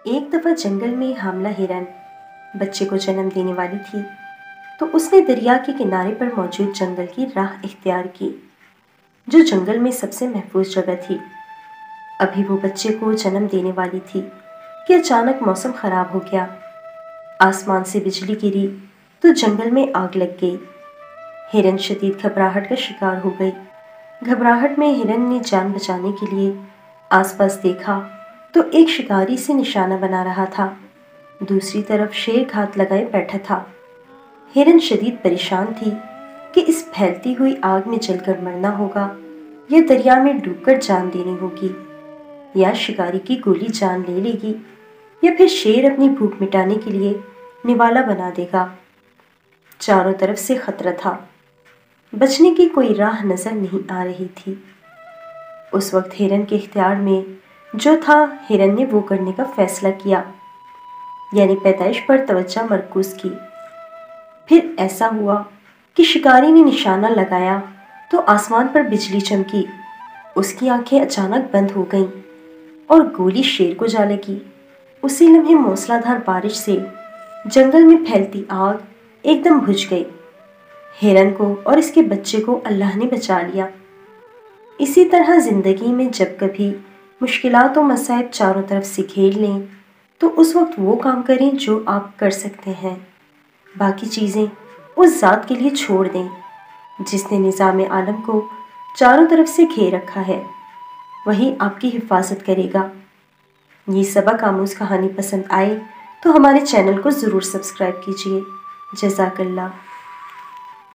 ایک دفعہ جنگل میں حاملہ ہرن بچے کو جنم دینے والی تھی تو اس نے دریا کے کنارے پر موجود جنگل کی راہ اختیار کی، جو جنگل میں سب سے محفوظ جگہ تھی۔ ابھی وہ بچے کو جنم دینے والی تھی کہ اچانک موسم خراب ہو گیا۔ آسمان سے بجلی گری تو جنگل میں آگ لگ گئی۔ ہرن شدید گھبراہٹ کا شکار ہو گئی۔ گھبراہٹ میں ہرن نے جان بچانے کے لیے آس پاس دیکھا تو ایک شکاری سے نشانہ بنا رہا تھا۔ دوسری طرف شیر گھات لگائے بیٹھا تھا۔ ہرن شدید پریشان تھی کہ اس پھیلتی ہوئی آگ میں جل کر مرنا ہوگا یا دریا میں ڈوب کر جان دینی ہوگی، یا شکاری کی گولی جان لے لے گی، یا پھر شیر اپنی بھوک مٹانے کے لیے نوالا بنا دے گا۔ چاروں طرف سے خطرہ تھا، بچنے کی کوئی راہ نظر نہیں آ رہی تھی۔ اس وقت ہرن کے اختیار میں جو تھا، ہرن نے وہ کرنے کا فیصلہ کیا، یعنی پیدائش پر توجہ مرکوز کی۔ پھر ایسا ہوا کہ شکاری نے نشانہ لگایا تو آسمان پر بجلی چمکی۔ اس کی آنکھیں اچانک بند ہو گئیں اور گولی شیر کو جا لگی۔ اسی لمحے موسلا دھار بارش سے جنگل میں پھیلتی آگ ایک دم بجھ گئی۔ ہرن کو اور اس کے بچے کو اللہ نے بچا لیا۔ اسی طرح زندگی میں جب کبھی مشکلات و مصائب چاروں طرف سے گھیر لیں تو اس وقت وہ کام کریں جو آپ کر سکتے ہیں، باقی چیزیں اس ذات کے لیے چھوڑ دیں جس نے نظام عالم کو چاروں طرف سے گھیر رکھا ہے۔ وہی آپ کی حفاظت کرے گا۔ یہ سبق آموز کہانی پسند آئے تو ہمارے چینل کو ضرور سبسکرائب کیجیے۔ جزاک اللہ۔